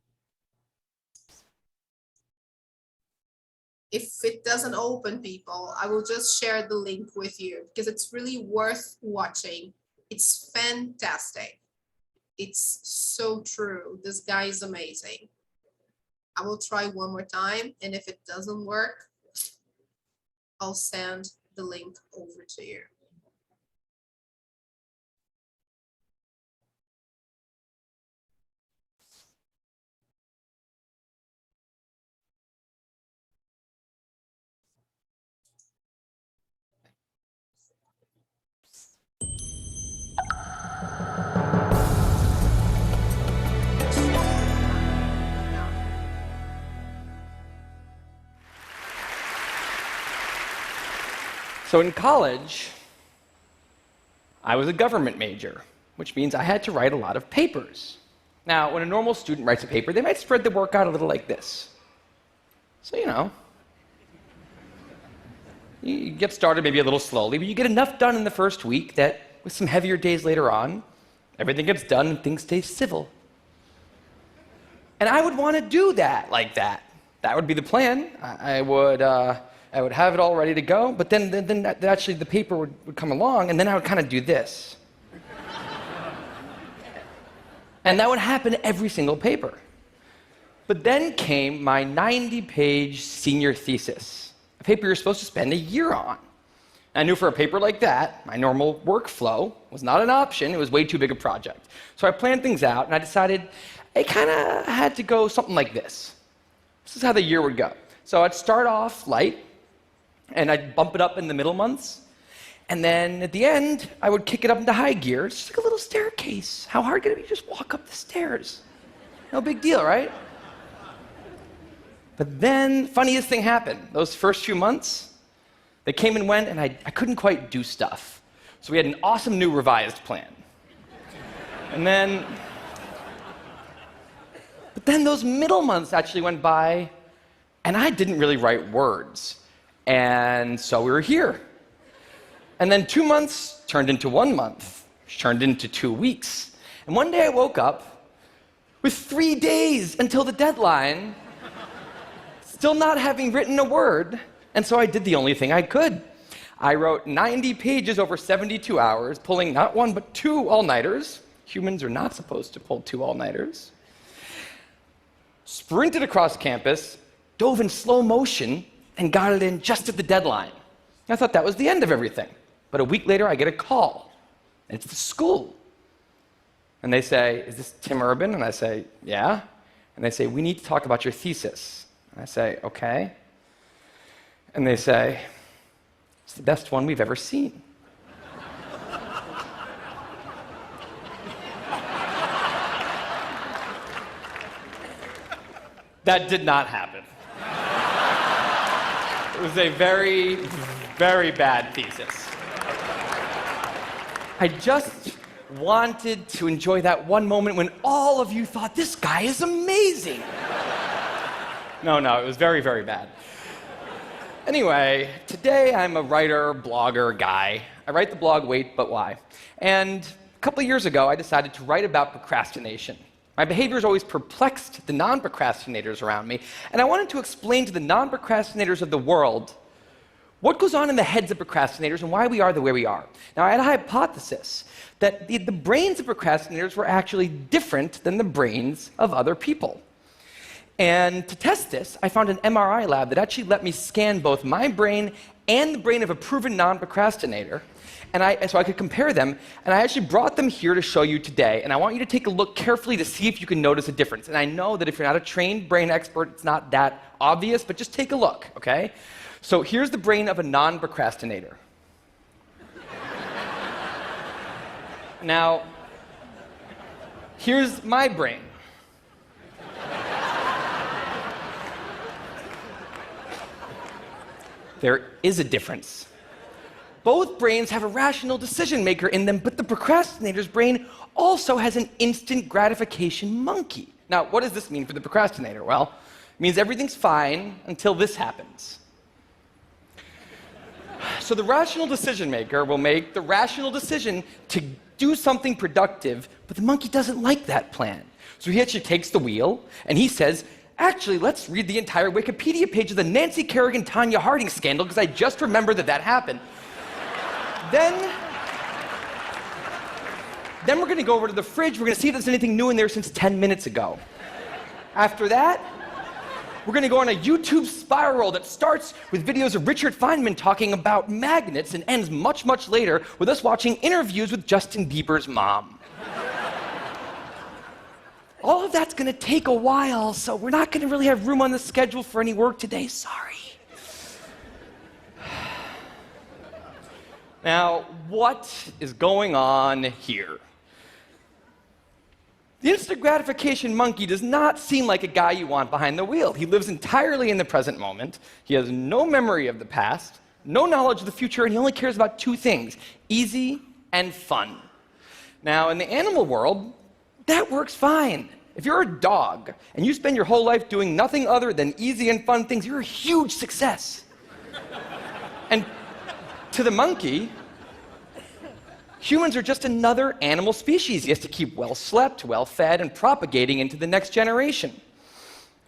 If it doesn't open, people, I will just share the link with you because it's really worth watching. It's fantastic. It's so true. This guy is amazing. I will try one more time, and if it doesn't work, I'll send the link over to you. So in college, I was a government major, which means I had to write a lot of papers. Now, when a normal student writes a paper, they might spread the work out a little like this. So, you know, you get started maybe a little slowly, but you get enough done in the first week that with some heavier days later on, everything gets done and things stay civil. And I would want to do that like that. That would be the plan. I would have it all ready to go, but then actually the paper would come along, and then I would kind of do this. And that would happen every single paper. But then came my 90-page senior thesis, a paper you're supposed to spend a year on. And I knew for a paper like that, my normal workflow was not an option. It was way too big a project. So I planned things out, and I decided I kind of had to go something like this. This is how the year would go. So I'd start off light, and I'd bump it up in the middle months. And then at the end, I would kick it up into high gear. It's just like a little staircase. How hard could it be to just walk up the stairs? No big deal, right? But then, funniest thing happened. Those first few months, they came and went, and I couldn't quite do stuff. So we had an awesome new revised plan. But then those middle months actually went by, and I didn't really write words. And so we were here. And then 2 months turned into 1 month, which turned into 2 weeks. And one day I woke up with 3 days until the deadline, still not having written a word. And so I did the only thing I could. I wrote 90 pages over 72 hours, pulling not one but 2 all-nighters. Humans are not supposed to pull 2 all-nighters. Sprinted across campus, dove in slow motion, and got it in just at the deadline. I thought that was the end of everything. But a week later, I get a call. And it's the school. And they say, "Is this Tim Urban?" And I say, "Yeah." And they say, "We need to talk about your thesis." And I say, "Okay." And they say, "It's the best one we've ever seen." That did not happen. It was a very, very bad thesis. I just wanted to enjoy that one moment when all of you thought, this guy is amazing. No, it was very, very bad. Anyway, today I'm a writer, blogger guy. I write the blog Wait, But Why? And a couple of years ago, I decided to write about procrastination. My behavior has always perplexed the non-procrastinators around me, and I wanted to explain to the non-procrastinators of the world what goes on in the heads of procrastinators and why we are the way we are. Now, I had a hypothesis that the brains of procrastinators were actually different than the brains of other people. And to test this, I found an MRI lab that actually let me scan both my brain and the brain of a proven non-procrastinator, so I could compare them, and I actually brought them here to show you today, and I want you to take a look carefully to see if you can notice a difference. And I know that if you're not a trained brain expert, it's not that obvious, but just take a look, okay? So here's the brain of a non-procrastinator. Now, here's my brain. There is a difference. Both brains have a rational decision maker in them, but the procrastinator's brain also has an instant gratification monkey. Now, what does this mean for the procrastinator? Well, it means everything's fine until this happens. So the rational decision maker will make the rational decision to do something productive, but the monkey doesn't like that plan. So he actually takes the wheel and he says, actually, let's read the entire Wikipedia page of the Nancy Kerrigan-Tanya Harding scandal, because I just remembered that happened. Then we're going to go over to the fridge. We're going to see if there's anything new in there since 10 minutes ago. After that, we're going to go on a YouTube spiral that starts with videos of Richard Feynman talking about magnets and ends much, much later with us watching interviews with Justin Bieber's mom. All of that's going to take a while, so we're not going to really have room on the schedule for any work today. Sorry. Now, what is going on here? The instant gratification monkey does not seem like a guy you want behind the wheel. He lives entirely in the present moment. He has no memory of the past, no knowledge of the future, and he only cares about two things: easy and fun. Now, in the animal world, that works fine. If you're a dog and you spend your whole life doing nothing other than easy and fun things, you're a huge success. And to the monkey, humans are just another animal species. He has to keep well slept, well fed, and propagating into the next generation,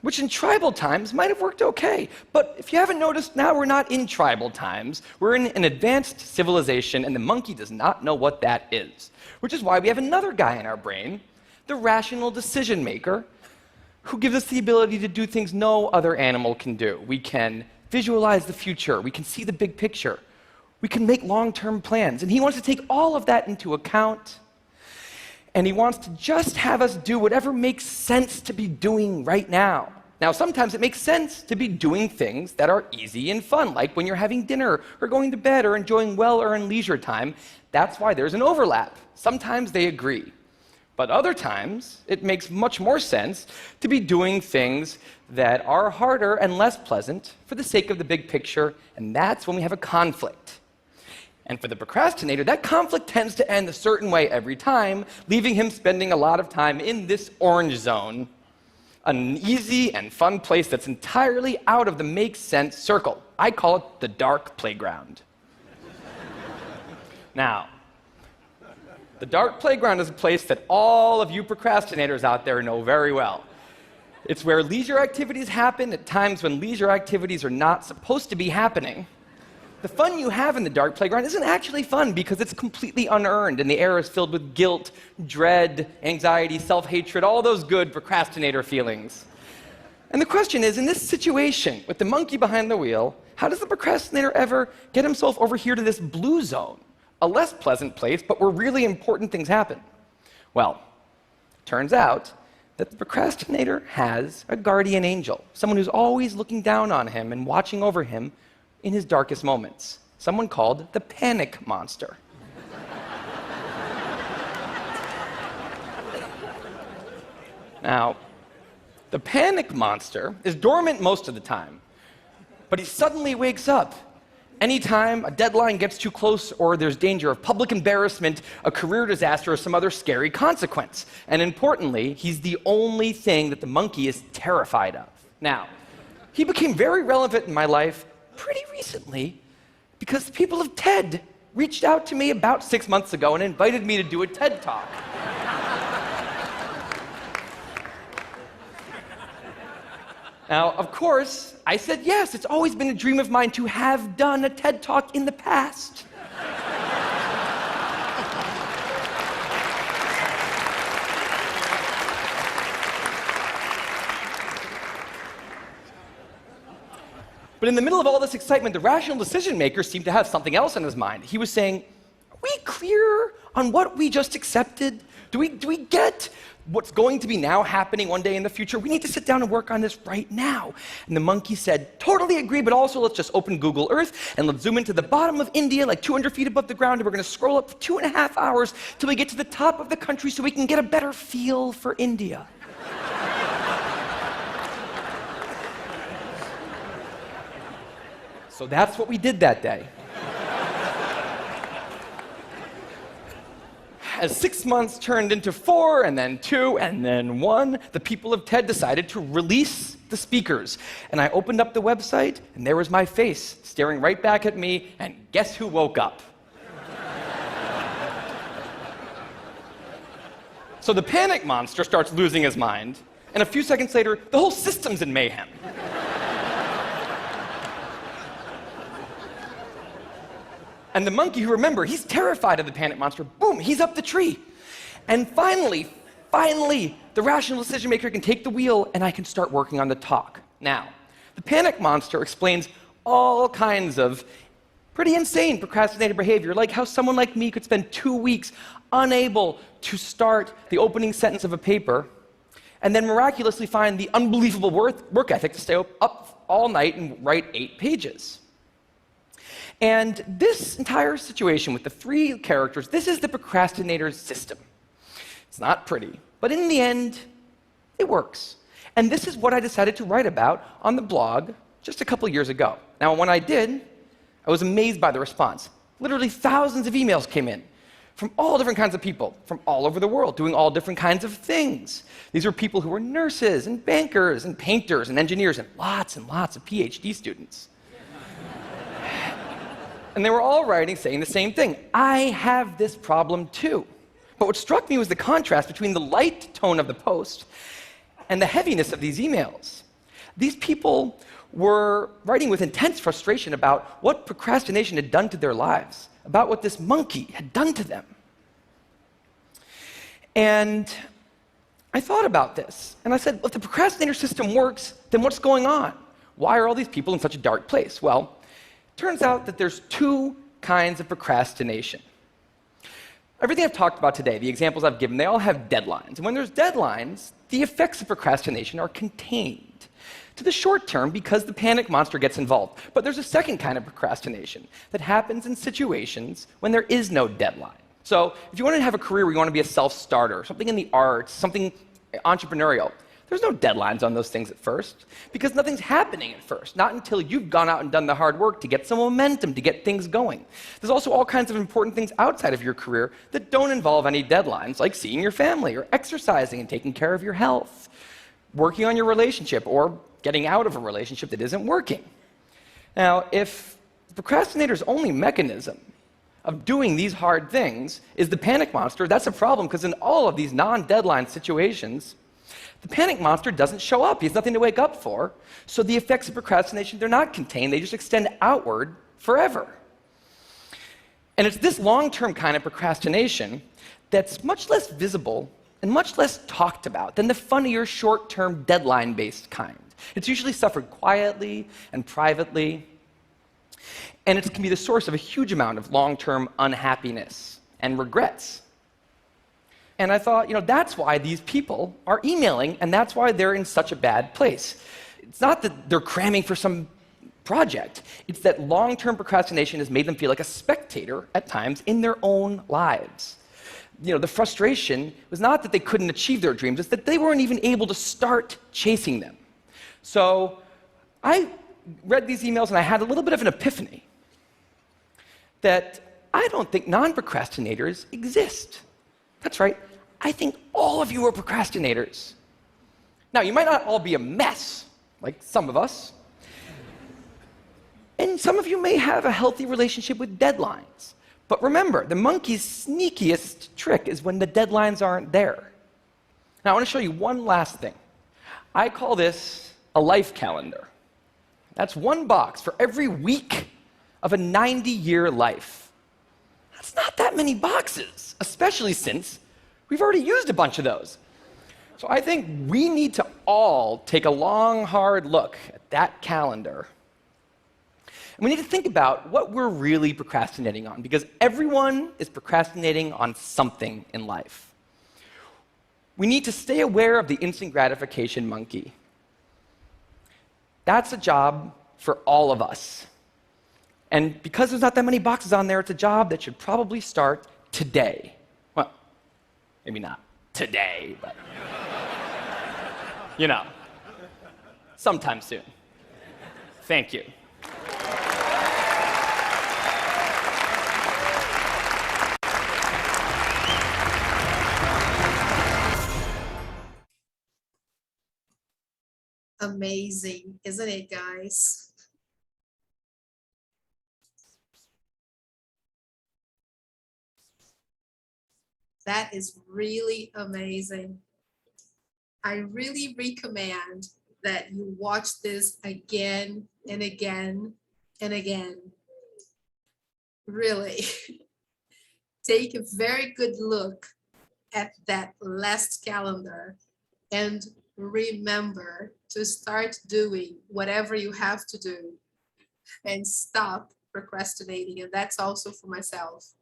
which in tribal times might have worked okay. But if you haven't noticed, now we're not in tribal times. We're in an advanced civilization, and the monkey does not know what that is, which is why we have another guy in our brain, the rational decision maker, who gives us the ability to do things no other animal can do. We can visualize the future. We can see the big picture. We can make long-term plans. And he wants to take all of that into account. And he wants to just have us do whatever makes sense to be doing right now. Now, sometimes it makes sense to be doing things that are easy and fun, like when you're having dinner or going to bed or enjoying well-earned leisure time. That's why there's an overlap. Sometimes they agree. But other times, it makes much more sense to be doing things that are harder and less pleasant for the sake of the big picture, and that's when we have a conflict. And for the procrastinator, that conflict tends to end a certain way every time, leaving him spending a lot of time in this orange zone, an easy and fun place that's entirely out of the make sense circle. I call it the dark playground. Now, the dark playground is a place that all of you procrastinators out there know very well. It's where leisure activities happen at times when leisure activities are not supposed to be happening. The fun you have in the dark playground isn't actually fun because it's completely unearned and the air is filled with guilt, dread, anxiety, self-hatred, all those good procrastinator feelings. And the question is, in this situation with the monkey behind the wheel, how does the procrastinator ever get himself over here to this blue zone? A less pleasant place, but where really important things happen. Well, turns out that the procrastinator has a guardian angel, someone who's always looking down on him and watching over him in his darkest moments, someone called the panic monster. Now, the panic monster is dormant most of the time, but he suddenly wakes up. Anytime a deadline gets too close or there's danger of public embarrassment, a career disaster, or some other scary consequence. And importantly, he's the only thing that the monkey is terrified of. Now, he became very relevant in my life pretty recently because the people of TED reached out to me about 6 months ago and invited me to do a TED Talk. Now, of course, I said yes. It's always been a dream of mine to have done a TED Talk in the past. But in the middle of all this excitement, the rational decision maker seemed to have something else in his mind. He was saying, are we clear on what we just accepted? Do we get what's going to be now happening one day in the future? We need to sit down and work on this right now. And the monkey said, totally agree, but also let's just open Google Earth and let's zoom into the bottom of India, like 200 feet above the ground, and we're going to scroll up for 2.5 hours till we get to the top of the country so we can get a better feel for India. So that's what we did that day. As 6 months turned into 4, and then 2, and then 1, the people of TED decided to release the speakers. And I opened up the website, and there was my face staring right back at me, and guess who woke up? So the panic monster starts losing his mind, and a few seconds later, the whole system's in mayhem. And the monkey, who, remember, he's terrified of the panic monster, boom, he's up the tree. And finally, the rational decision maker can take the wheel and I can start working on the talk. Now, the panic monster explains all kinds of pretty insane procrastinated behavior, like how someone like me could spend 2 weeks unable to start the opening sentence of a paper and then miraculously find the unbelievable work ethic to stay up all night and write 8 pages. And this entire situation with the 3 characters, this is the procrastinator's system. It's not pretty, but in the end, it works. And this is what I decided to write about on the blog just a couple years ago. Now, when I did, I was amazed by the response. Literally thousands of emails came in from all different kinds of people, from all over the world, doing all different kinds of things. These were people who were nurses and bankers and painters and engineers and lots of PhD students. And they were all writing saying the same thing. I have this problem too. But what struck me was the contrast between the light tone of the post and the heaviness of these emails. These people were writing with intense frustration about what procrastination had done to their lives, about what this monkey had done to them. And I thought about this, and I said, well, if the procrastinator system works, then what's going on? Why are all these people in such a dark place? Well, turns out that there's 2 kinds of procrastination. Everything I've talked about today, the examples I've given, they all have deadlines. And when there's deadlines, the effects of procrastination are contained to the short term because the panic monster gets involved. But there's a second kind of procrastination that happens in situations when there is no deadline. So if you want to have a career where you want to be a self-starter, something in the arts, something entrepreneurial, there's no deadlines on those things at first, because nothing's happening at first, not until you've gone out and done the hard work to get some momentum, to get things going. There's also all kinds of important things outside of your career that don't involve any deadlines, like seeing your family, or exercising and taking care of your health, working on your relationship, or getting out of a relationship that isn't working. Now, if the procrastinator's only mechanism of doing these hard things is the panic monster, that's a problem, because in all of these non-deadline situations, the panic monster doesn't show up. He has nothing to wake up for. So the effects of procrastination, they're not contained. They just extend outward forever. And it's this long-term kind of procrastination that's much less visible and much less talked about than the funnier, short-term, deadline-based kind. It's usually suffered quietly and privately. And it can be the source of a huge amount of long-term unhappiness and regrets. And I thought, that's why these people are emailing, and that's why they're in such a bad place. It's not that they're cramming for some project. It's that long-term procrastination has made them feel like a spectator at times in their own lives. The frustration was not that they couldn't achieve their dreams, it's that they weren't even able to start chasing them. So I read these emails and I had a little bit of an epiphany that I don't think non-procrastinators exist. That's right, I think all of you are procrastinators. Now, you might not all be a mess, like some of us, and some of you may have a healthy relationship with deadlines. But remember, the monkey's sneakiest trick is when the deadlines aren't there. Now, I want to show you one last thing. I call this a life calendar. That's one box for every week of a 90-year life. That's not that many boxes, especially since we've already used a bunch of those. So I think we need to all take a long, hard look at that calendar. And we need to think about what we're really procrastinating on, because everyone is procrastinating on something in life. We need to stay aware of the instant gratification monkey. That's a job for all of us. And because there's not that many boxes on there, it's a job that should probably start today. Well, maybe not today, but you know, sometime soon. Thank you. Amazing, isn't it, guys? That is really amazing. I really recommend that you watch this again and again and again. Really. Take a very good look at that last calendar and remember to start doing whatever you have to do and stop procrastinating. And that's also for myself.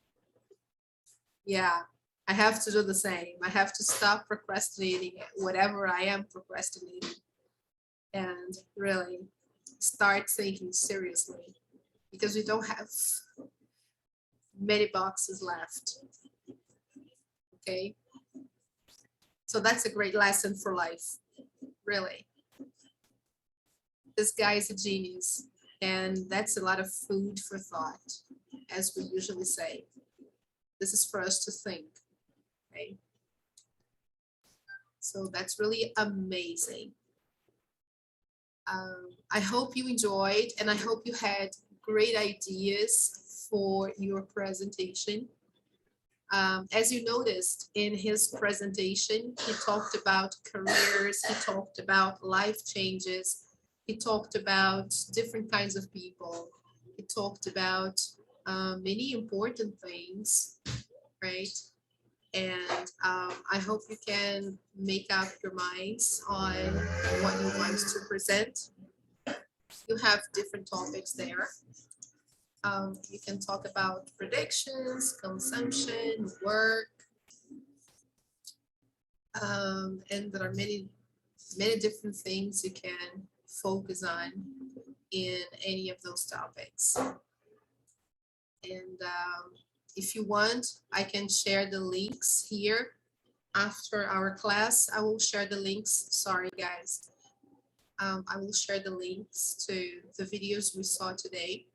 Yeah, I have to do the same. I have to stop procrastinating whatever I am procrastinating and really start thinking seriously, because we don't have many boxes left. Okay, so that's a great lesson for life, really. This guy is a genius, and that's a lot of food for thought, as we usually say. This is for us to think, okay? So that's really amazing. I hope you enjoyed, and I hope you had great ideas for your presentation. As you noticed in his presentation, he talked about careers, he talked about life changes, he talked about different kinds of people, he talked about many important things, right? And I hope you can make up your minds on what you want to present. You have different topics there. You can talk about predictions, consumption, work, and there are many different things you can focus on in any of those topics. And if you want, I can share the links here after our class. I will share the links. Sorry, guys. I will share the links to the videos we saw today,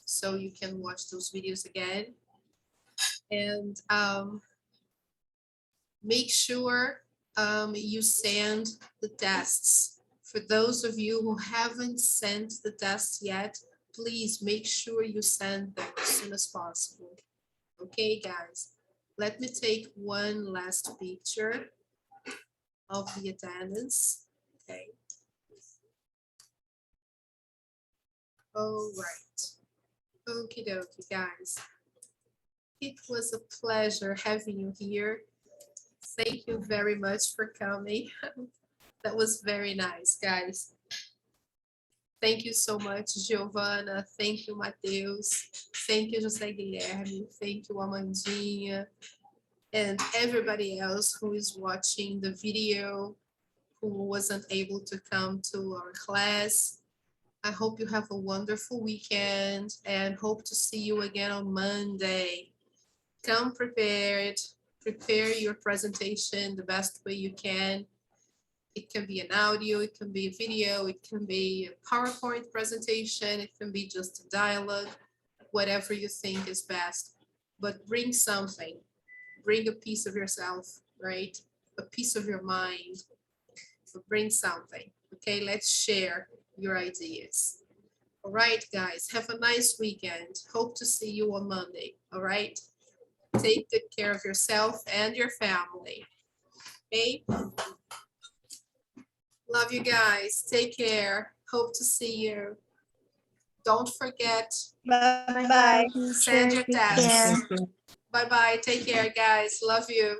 so you can watch those videos again. And make sure you send the tests. For those of you who haven't sent the tests yet, please make sure you send them as soon as possible. Okay, guys, let me take one last picture of the attendance. Okay. All right. Okie dokie, guys. It was a pleasure having you here. Thank you very much for coming. That was very nice, guys. Thank you so much, Giovana. Thank you, Matheus. Thank you, José Guilherme. Thank you, Amandinha. And everybody else who is watching the video, who wasn't able to come to our class. I hope you have a wonderful weekend and hope to see you again on Monday. Come prepared. Prepare your presentation the best way you can. It can be an audio, it can be a video, it can be a PowerPoint presentation, it can be just a dialogue, whatever you think is best. But bring something, bring a piece of yourself, right? A piece of your mind, but bring something. Okay, let's share your ideas. All right, guys, have a nice weekend. Hope to see you on Monday. All right, take good care of yourself and your family. Okay, love you guys. Take care. Hope to see you. Don't forget. Bye-bye. Send your tests. Bye-bye. Take care, guys. Love you.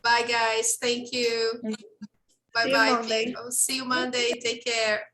Bye, guys. Thank you. Bye-bye. Monday. See you Monday. Take care.